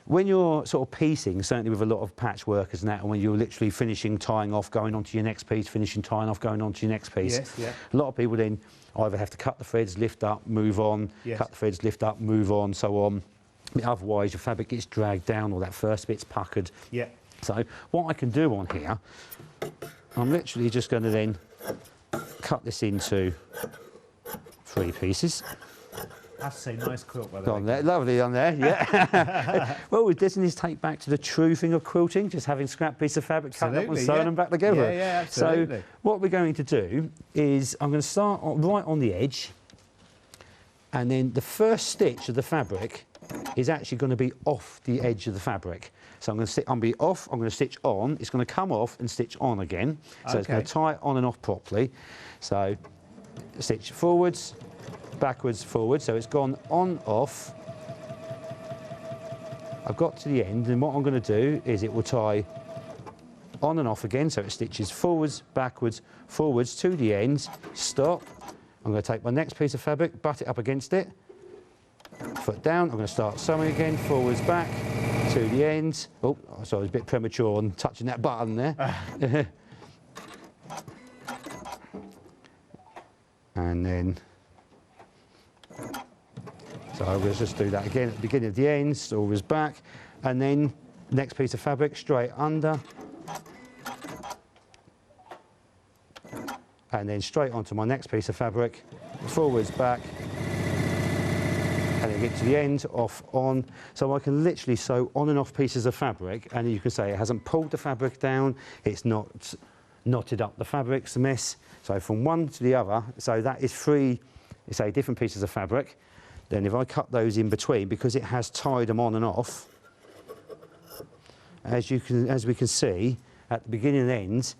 when you're sort of piecing, certainly with a lot of patchworkers and that, and when you're literally finishing, tying off, going on to your next piece, finishing, tying off, going on to your next piece, a lot of people then either have to cut the threads, lift up, move on, cut the threads, lift up, move on, so on. Otherwise, your fabric gets dragged down or that first bit's puckered. So what I can do on here, I'm literally just going to then cut this into 3 pieces. I have to say, nice quilt, by the way. On there, lovely on there, yeah. Well, doesn't this take back to the true thing of quilting, just having scrap piece of fabric, cut up and sewn them back together? Yeah, absolutely. So what we're going to do is I'm going to start right on the edge, and then the first stitch of the fabric is actually going to be off the edge of the fabric. So I'm going to be off, I'm going to stitch on, it's going to come off and stitch on again. So it's going to tie it on and off properly. So stitch forwards, backwards, forward, so it's gone on, off. I've got to the end, and what I'm going to do is it will tie on and off again, so it stitches forwards, backwards, forwards to the end, stop. I'm going to take my next piece of fabric, butt it up against it, foot down, I'm going to start sewing again, forwards, back, to the end. Oh, sorry, I was a bit premature on touching that button there. And then, so I'm going to just do that again at the beginning of the end, always back, and then next piece of fabric straight under, and then straight onto my next piece of fabric, forwards, back, and then get to the end, off, on. So I can literally sew on and off pieces of fabric, and you can say it hasn't pulled the fabric down, it's not knotted up the fabric's a mess. So from one to the other, so that is 3, say, different pieces of fabric. Then if I cut those in between, because it has tied them on and off, as we can see, at the beginning and end,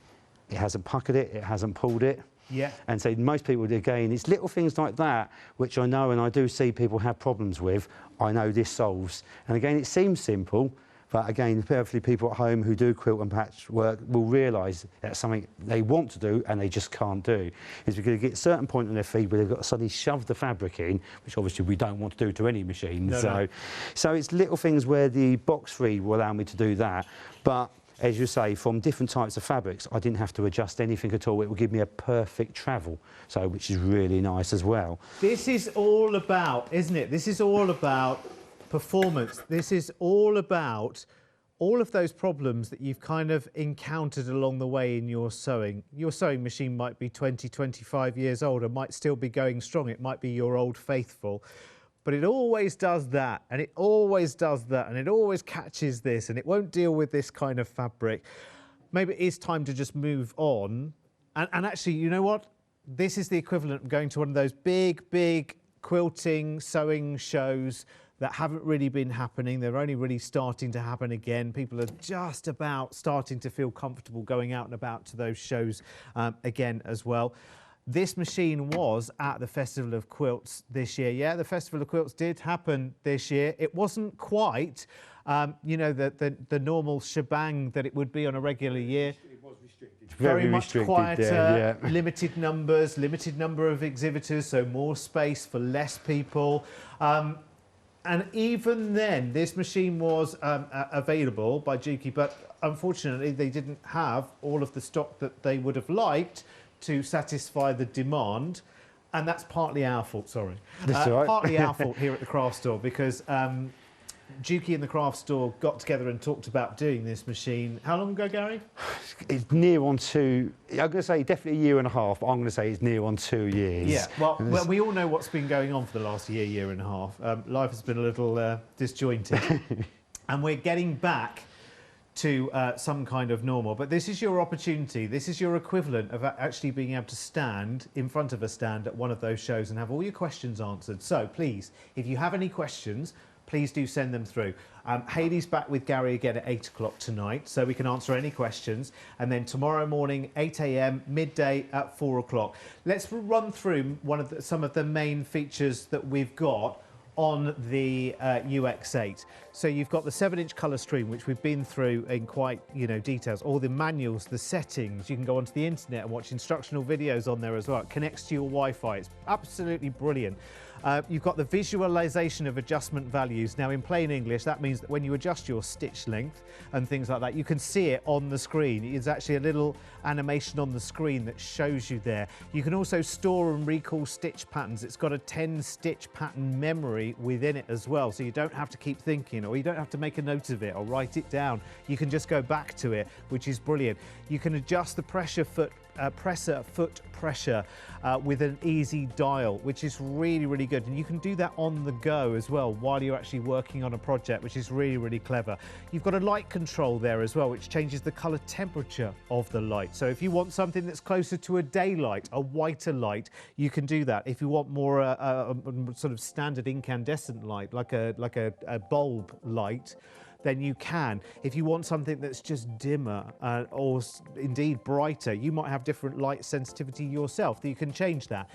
it hasn't puckered it, it hasn't pulled it. Yeah. And so most people, again, it's little things like that, which I know and I do see people have problems with, I know this solves. And again, it seems simple, but again, hopefully people at home who do quilt and patchwork will realise that's something they want to do and they just can't do. Is because they get a certain point on their feet where they've got to suddenly shove the fabric in, which obviously we don't want to do to any machine. So it's little things where the box free will allow me to do that. But as you say, from different types of fabrics, I didn't have to adjust anything at all. It will give me a perfect travel, so which is really nice as well. This is all about, isn't it? This is all about performance. This is all about all of those problems that you've kind of encountered along the way in your sewing. Your sewing machine might be 20, 25 years old and might still be going strong. It might be your old faithful. But it always does that, and it always does that, and it always catches this, and it won't deal with this kind of fabric. Maybe it is time to just move on. And actually, you know what? This is the equivalent of going to one of those big quilting, sewing shows that haven't really been happening. They're only really starting to happen again. People are just about starting to feel comfortable going out and about to those shows again as well. This machine was at the Festival of Quilts this year. Yeah, the Festival of Quilts did happen this year. It wasn't quite, you know, the normal shebang that it would be on a regular year. It was restricted. Very much quieter, limited numbers, limited number of exhibitors, so more space for less people. And even then, this machine was available by Juki, but unfortunately they didn't have all of the stock that they would have liked to satisfy the demand, and that's partly our fault, sorry. That's all right. Partly our fault here at the craft store, because Juki and the craft store got together and talked about doing this machine. How long ago, Gary? It's near on 2, I'm going to say definitely a year and a half, but I'm going to say it's near on 2 years. Yeah, well, we all know what's been going on for the last year and a half. Life has been a little disjointed. And we're getting back to some kind of normal. But this is your opportunity. This is your equivalent of actually being able to stand in front of a stand at one of those shows and have all your questions answered. So please, if you have any questions, please do send them through. Hayley's back with Gary again at 8 o'clock tonight, so we can answer any questions. And then tomorrow morning, 8 a.m, midday at 4 o'clock. Let's run through some of the main features that we've got on the UX8. So you've got the 7-inch colour stream, which we've been through in quite, details. All the manuals, the settings. You can go onto the internet and watch instructional videos on there as well. It connects to your Wi-Fi. It's absolutely brilliant. You've got the visualization of adjustment values. Now, in plain English, that means that when you adjust your stitch length and things like that, you can see it on the screen. It's actually a little animation on the screen that shows you there. You can also store and recall stitch patterns. It's got a 10-stitch pattern memory within it as well, so you don't have to keep thinking, or you don't have to make a note of it or write it down. You can just go back to it, which is brilliant. You can adjust the presser foot pressure with an easy dial, which is really, really good. And you can do that on the go as well while you're actually working on a project, which is really, really clever. You've got a light control there as well, which changes the color temperature of the light. So if you want something that's closer to a daylight, a whiter light, you can do that. If you want more sort of standard incandescent light, like a bulb light, then you can. If you want something that's just dimmer or indeed brighter, you might have different light sensitivity yourself. You can change that.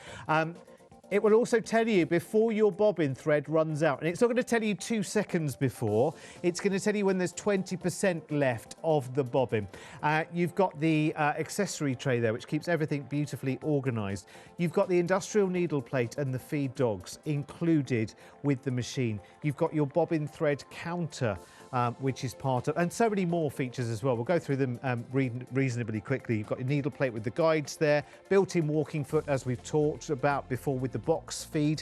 It will also tell you before your bobbin thread runs out, and it's not going to tell you 2 seconds before, it's going to tell you when there's 20% left of the bobbin. You've got the accessory tray there, which keeps everything beautifully organised. You've got the industrial needle plate and the feed dogs included with the machine. You've got your bobbin thread counter, which is part of, and so many more features as well. We'll go through them reasonably quickly. You've got your needle plate with the guides there, built-in walking foot, as we've talked about before, with the box feed,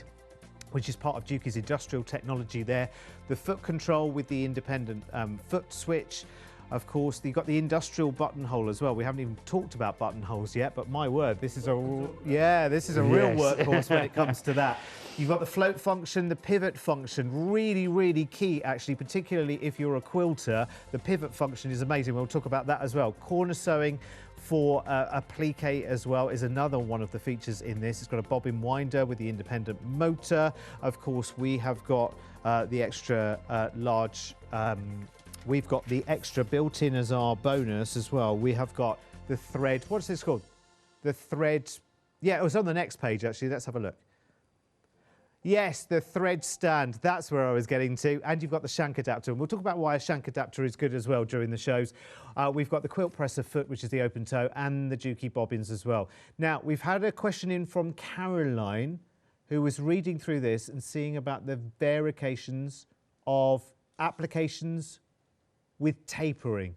which is part of Juki's industrial technology there. The foot control with the independent foot switch. Of course, you've got the industrial buttonhole as well. We haven't even talked about buttonholes yet, but my word, this is a real workhorse when it comes to that. You've got the float function, the pivot function, really, really key, actually, particularly if you're a quilter. The pivot function is amazing. We'll talk about that as well. Corner sewing for applique as well is another one of the features in this. It's got a bobbin winder with the independent motor. Of course, we have got the extra large... we've got the extra built in as our bonus as well. We have got the thread. What's this called? The thread. Yeah, it was on the next page, actually. Let's have a look. Yes, the thread stand. That's where I was getting to. And you've got the shank adapter. And we'll talk about why a shank adapter is good as well during the shows. We've got the quilt presser foot, which is the open toe, and the Juki bobbins as well. Now, we've had a question in from Caroline, who was reading through this and seeing about the variations of applications with tapering.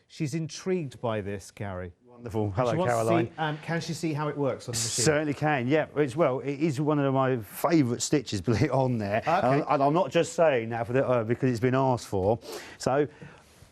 She's intrigued by this, Gary. Wonderful. Hello, Caroline. Can she see how it works on the machine? Certainly can, yeah. It is one of my favourite stitches, believe it on there. Okay. And I'm not just saying that because it's been asked for. So,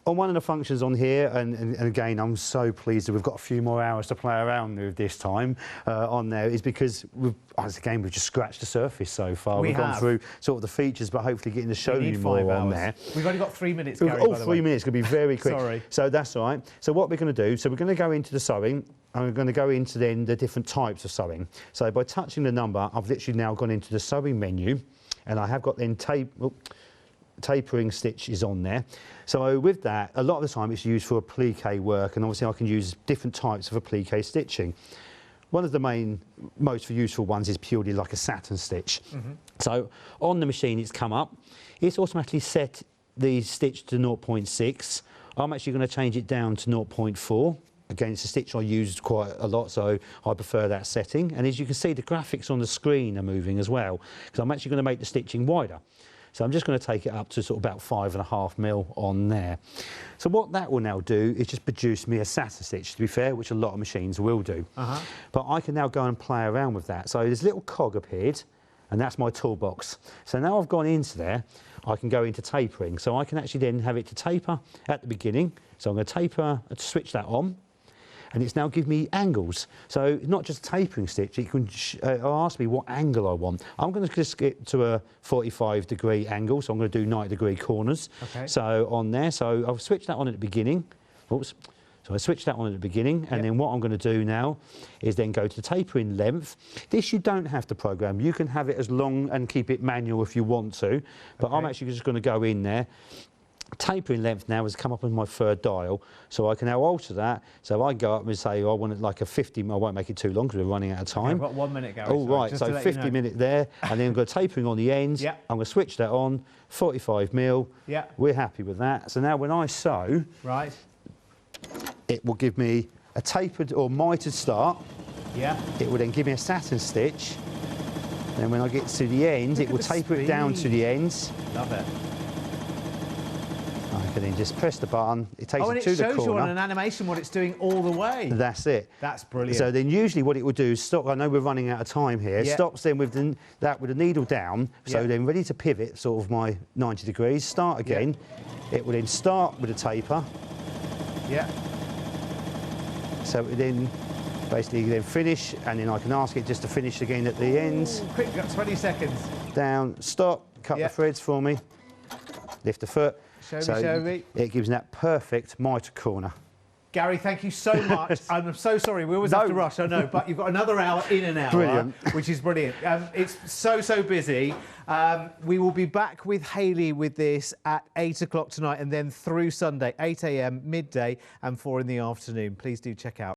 on one of the functions on here, and again, I'm so pleased that we've got a few more hours to play around with this time on there, is because we've just scratched the surface so far. We've gone through sort of the features, but hopefully getting to show you more on there. We've only got 3 minutes, Gary, by the way. 3 minutes, going to be very quick. Sorry. So that's all right. So what we're going to do, so we're going to go into the sewing, and we're going to go into then the different types of sewing. So by touching the number, I've literally now gone into the sewing menu, and I have got then tapering stitch is on there. So with that, a lot of the time it's used for applique work, and obviously I can use different types of applique stitching. One of the most useful ones is purely like a satin stitch. Mm-hmm. So on the machine it's come up, it's automatically set the stitch to 0.6. I'm actually going to change it down to 0.4. Again, it's a stitch I use quite a lot, so I prefer that setting. And as you can see, the graphics on the screen are moving as well, because I'm actually going to make the stitching wider. So I'm just going to take it up to sort of about 5.5 mil on there. So what that will now do is just produce me a satin stitch, to be fair, which a lot of machines will do. But I can now go and play around with that. So this little cog appeared, and that's my toolbox. So now I've gone into there, I can go into tapering. So I can actually then have it to taper at the beginning. So I'm going to taper, switch that on. and it's now giving me angles. So not just a tapering stitch, it can ask me what angle I want. I'm going to just get to a 45-degree angle, so I'm going to do 90-degree corners. Okay. So on there, so I'll switch that on at the beginning. Oops. So I switched that on at the beginning, and then what I'm going to do now is then go to tapering length. This you don't have to program. You can have it as long and keep it manual if you want to, but I'm actually just going to go in there. Tapering length now has come up on my third dial, so I can now alter that. So I go up and say, I want it like a 50, I won't make it too long because we're running out of time. I've got 1 minute, Gary. Oh, right, so 50 minute there, and then I've got tapering on the ends. I'm going to switch that on, 45 mil. We're happy with that. So now when I sew, it will give me a tapered or mitered start. It will then give me a satin stitch. Then when I get to the end, it will taper it down to the ends. Love it. I can then just press the button. It takes it to the corner. Oh, and it shows you on an animation what it's doing all the way. That's it. That's brilliant. So then usually what it will do is stop. I know we're running out of time here. Stops then with that with the needle down. So then ready to pivot, sort of my 90 degrees. Start again. It will then start with a taper. So it then basically then finish, and then I can ask it just to finish again at the ends. Quick, you've got 20 seconds. Down, stop, cut the threads for me. Lift the foot. Show me. It gives that perfect miter corner. Gary, thank you so much. I'm so sorry, we always have to rush, I know, but you've got another hour in an hour, brilliant. Which is brilliant. It's so busy. We will be back with Hayley with this at 8 o'clock tonight, and then through Sunday, 8 a.m, midday, and 4 in the afternoon. Please do check out